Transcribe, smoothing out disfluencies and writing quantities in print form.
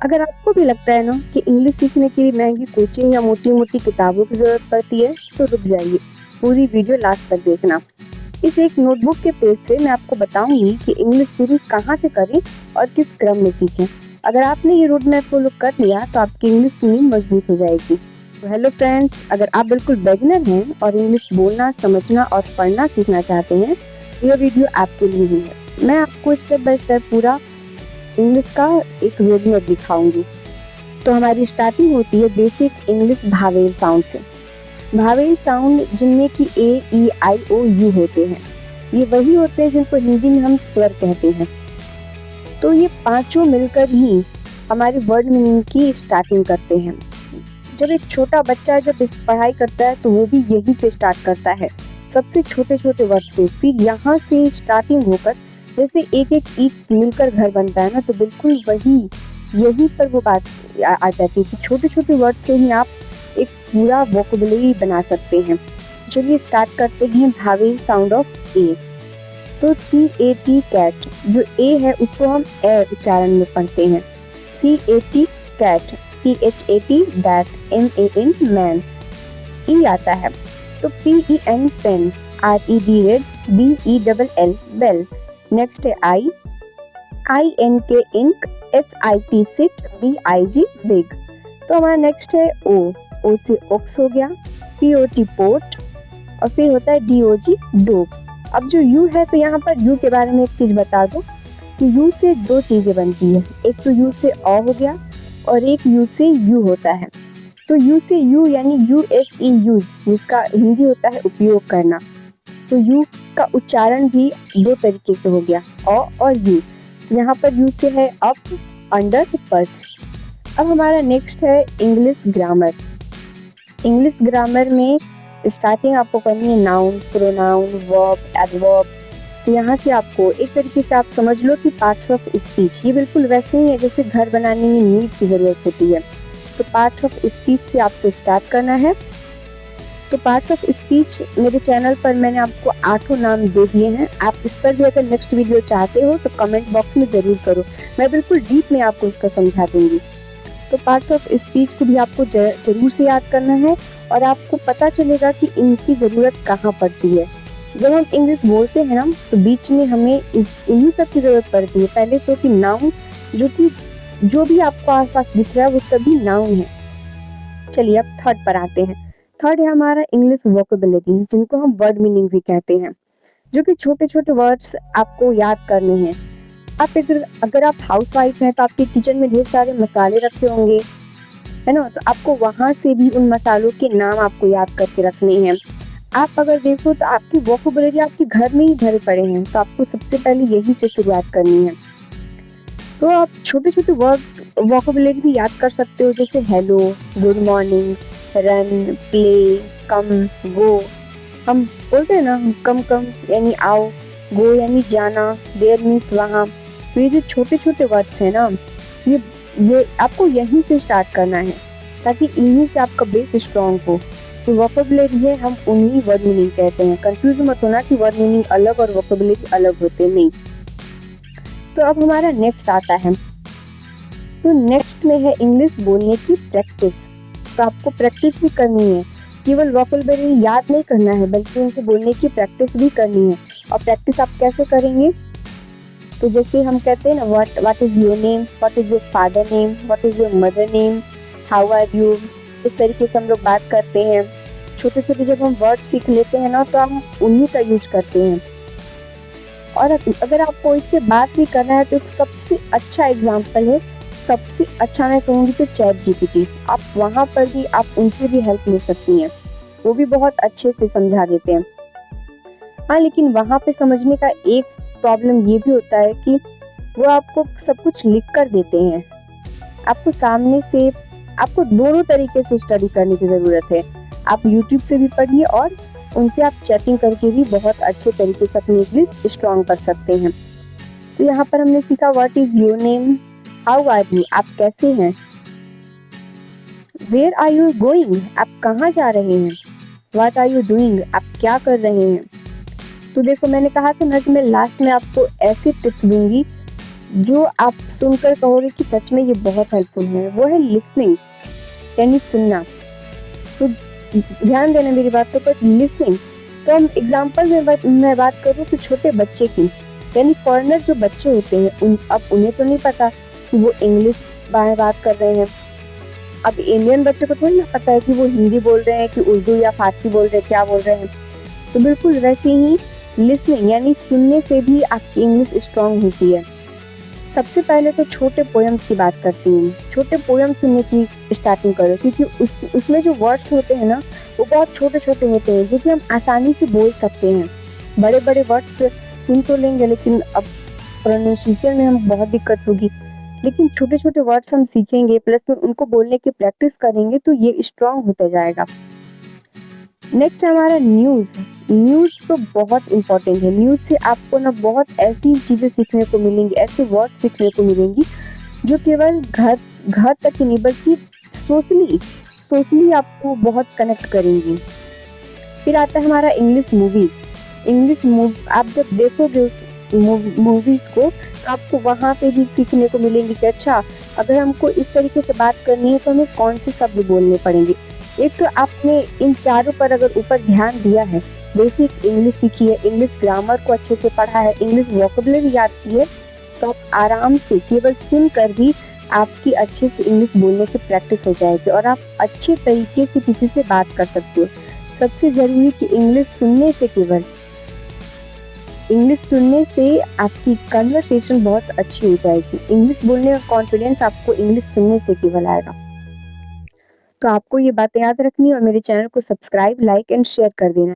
अगर आपको भी लगता है ना कि इंग्लिश सीखने के लिए महंगी कोचिंग या मोटी-मोटी किताबों की ज़रूरत पड़ती है, तो रुक जाइए। पूरी वीडियो लास्ट तक देखना। इस एक नोटबुक के पेज से मैं आपको बताऊंगी कि इंग्लिश शुरू कहाँ से करें और किस क्रम में सीखें। अगर आपने ये रोड मैप फॉलो कर लिया तो आपकी इंग्लिश नींव मजबूत हो जाएगी। तो हेलो फ्रेंड्स, अगर आप बिल्कुल बिगिनर हैं और इंग्लिश बोलना, समझना और पढ़ना सीखना चाहते हैं, तो यह वीडियो आपके लिए ही है। मैं आपको स्टेप बाय स्टेप पूरा इंग्लिश का एक रोड मैप दिखाऊंगी। तो हमारी स्टार्टिंग होती है बेसिक इंग्लिश भावेल साउंड से। भावेल साउंड जिनमें कि ए, ई, आई, ओ, यू होते हैं, ये वही होते हैं जिनको हिंदी में हम स्वर कहते हैं। तो ये पांचों मिलकर ही हमारी वर्ड मीनिंग की स्टार्टिंग करते हैं। जब एक छोटा बच्चा जब इस पढ़ाई करता है तो वो भी यही से स्टार्ट करता है, सबसे छोटे छोटे वर्ड से। फिर यहाँ से स्टार्टिंग होकर जैसे एक एक ईंट मिलकर घर बनता है ना, तो बिल्कुल वही यहीं पर वो बात आ जाती है कि छोटे छोटे वर्ड से ही आप एक पूरा वोकैबुलरी बना सकते हैं। चलिए स्टार्ट करते हैं भावेल साउंड ऑफ ए। तो CAT कैट, जो ए है उसको हम ए उच्चारण में पढ़ते हैं। CAT cat, THAT that, MAN man. E आता है तो PEN pen, RED red, BELL bell. Next है INK ink, SIT sit, BIG big. तो हमारा नेक्स्ट है O से ओक्स हो गया, POT पोट, और फिर होता है DOG डोग। अब जो यू है तो यहाँ पर यू के बारे में एक चीज बता दो कि यू से दो चीजें बनती है। एक तो यू से अ हो गया और एक यू से यू होता है। तो यू से यू यानी USE यूज, जिसका हिंदी होता है उपयोग करना। तो यू का उच्चारण भी दो तरीके से हो गया, अ और यू। यहाँ पर यू से है अप, अंडर, पर्स। अब हमारा नेक्स्ट है इंग्लिश ग्रामर। इंग्लिश ग्रामर में स्टार्टिंग आपको करनी है नाउन, प्रोनाउन, वर्ब, एडवर्ब। तो यहाँ से आपको एक तरीके से आप समझ लो कि पार्ट्स ऑफ स्पीच, ये बिल्कुल वैसे ही है जैसे घर बनाने में नींव की जरूरत होती है। तो पार्ट्स ऑफ स्पीच से आपको स्टार्ट करना है। तो पार्ट्स ऑफ स्पीच मेरे चैनल पर मैंने आपको 8 नाम दे दिए हैं। आप इस पर भी अगर नेक्स्ट वीडियो चाहते हो तो कमेंट बॉक्स में जरूर करो, मैं बिल्कुल डीप में आपको इसका समझा दूंगी। तो पार्ट्स ऑफ स्पीच को भी आपको जरूर से याद करना है और आपको पता चलेगा कि इनकी ज़रूरत कहाँ पड़ती है। जब हम इंग्लिश बोलते हैं ना तो बीच में हमें इन्हीं सब की ज़रूरत पड़ती है। पहले तो कि नाउन, जो भी आपको आसपास दिख रहा है वो सभी नाउन है। चलिए अब थर्ड पर आते हैं। थर्ड है हमारा इंग्लिश वोकैबुलरी, जिनको हम वर्ड मीनिंग भी कहते हैं, जो कि छोटे छोटे वर्ड्स आपको याद करने हैं। आप अगर आप हाउस वाइफ हैं तो आपके किचन में ढेर सारे मसाले रखे होंगे, है ना, तो आपको वहां से भी उन मसालों के नाम आपको याद करके रखने हैं। आप अगर देखो तो आपकी वोकैबुलरी आपके घर में ही भरे पड़े हैं, तो आपको सबसे पहले यही से शुरुआत करनी है। तो आप छोटे छोटे वर्ड वोकैबुलरी भी याद कर सकते हो, जैसे hello, good morning, run, play, come, go. हम बोलते हैं ना कम यानी आओ, गो यानी जाना, देयर मीन्स वहाँ। तो ये जो छोटे छोटे वर्ड्स हैं ना, ये आपको यहीं से स्टार्ट करना है ताकि इन्हीं से आपका बेस स्ट्रॉन्ग हो। जो वोकैबुलरी है हम उन्हीं वर्ड मीनिंग कहते हैं। कंफ्यूज मत होना कि वर्ड मीनिंग अलग और वोकैबुलरी अलग होते नहीं। तो अब हमारा नेक्स्ट आता है, तो नेक्स्ट में है इंग्लिश बोलने की प्रैक्टिस। तो आपको प्रैक्टिस भी करनी है, केवल वोकैबुलरी याद नहीं करना है बल्कि उनको बोलने की प्रैक्टिस भी करनी है। और प्रैक्टिस आप कैसे करेंगे? तो जैसे हम कहते हैं ना, what is your name, what is your father name, what is your mother name, how are you, इस तरीके से हम लोग बात करते हैं। छोटे छोटे जब हम वर्ड सीख लेते हैं ना तो हम उन्हीं का यूज करते हैं। और अगर आपको इससे बात भी करना है तो एक सबसे अच्छा एग्जाम्पल है, सबसे अच्छा मैं कहूँगी तो ChatGPT। आप वहाँ पर भी आप उनसे भी हेल्प ले सकती हैं, वो भी बहुत अच्छे से समझा देते हैं। हाँ, लेकिन वहाँ पे समझने का एक प्रॉब्लम ये भी होता है कि वो आपको सब कुछ लिख कर देते हैं। आपको सामने से, आपको दोनों तरीके से स्टडी करने की ज़रूरत है। आप YouTube से भी पढ़िए और उनसे आप चैटिंग करके भी बहुत अच्छे तरीके से अपनी इंग्लिश स्ट्रॉन्ग कर सकते हैं। तो यहाँ पर हमने सीखा what is your name, how are you, आप कैसे हैं, वेयर आर यू गोइंग, आप कहाँ जा रहे हैं, व्हाट आर यू डूइंग, आप क्या कर रहे हैं। तो देखो मैंने कहा था ना कि मैं लास्ट में आपको ऐसे टिप्स दूंगी जो आप सुनकर कहोगे कि सच में ये बहुत हेल्पफुल है, वो है लिसनिंग, यानी सुनना। तो ध्यान देना मेरी बातों पर, लिसनिंग। तो हम एग्जाम्पल में मैं बात करूँ तो छोटे बच्चे की, यानी फॉरेनर जो बच्चे होते हैं अब उन्हें तो नहीं पता कि वो इंग्लिश बात कर रहे हैं। अब इंडियन बच्चों को थोड़ी ना पता है कि वो हिंदी बोल रहे हैं कि उर्दू या फारसी बोल रहे हैं, क्या बोल रहे हैं। तो बिल्कुल वैसे ही लिसनिंग यानी सुनने से भी आपकी इंग्लिश स्ट्रांग होती है। सबसे पहले तो छोटे पोएम्स की बात करती हूँ। छोटे पोएम सुनने की स्टार्टिंग करो, क्योंकि उसमें जो वर्ड्स होते हैं ना, वो बहुत छोटे छोटे होते हैं, जो कि हम आसानी से बोल सकते हैं। बड़े बड़े वर्ड्स सुन तो लेंगे, लेकिन अब प्रोनाउंसिएशन में हम बहुत दिक्कत होगी। लेकिन छोटे छोटे वर्ड्स हम सीखेंगे, प्लस में उनको बोलने की प्रैक्टिस करेंगे, तो ये स्ट्रांग होता जाएगा। नेक्स्ट हमारा न्यूज़। न्यूज़ तो बहुत इम्पोर्टेंट है। न्यूज़ से आपको ना बहुत ऐसी चीज़ें सीखने को मिलेंगी, ऐसे वर्ड सीखने को मिलेंगी जो केवल घर तक ही नहीं, बल्कि सोशली आपको बहुत कनेक्ट करेंगी। फिर आता है हमारा इंग्लिश मूवीज़। आप जब देखोगे उस मूवीज़ को, तो आपको वहाँ पे भी सीखने को मिलेंगी कि अच्छा, अगर हमको इस तरीके से बात करनी है तो हमें कौन से शब्द बोलने पड़ेंगे। एक तो आपने इन चारों पर अगर ऊपर ध्यान दिया है, बेसिक इंग्लिश सीखी है, इंग्लिश ग्रामर को अच्छे से पढ़ा है, इंग्लिश वोकैबुलरी याद की है, तो आप आराम से केवल सुनकर भी आपकी अच्छे से इंग्लिश बोलने की प्रैक्टिस हो जाएगी और आप अच्छे तरीके से किसी से बात कर सकते हो। सबसे जरूरी कि इंग्लिश सुनने से आपकी कन्वर्सेशन बहुत अच्छी हो जाएगी। इंग्लिश बोलने का कॉन्फिडेंस आपको इंग्लिश सुनने से केवल आएगा। तो आपको ये बातें याद रखनी है और मेरे चैनल को सब्सक्राइब, लाइक एंड शेयर कर देना।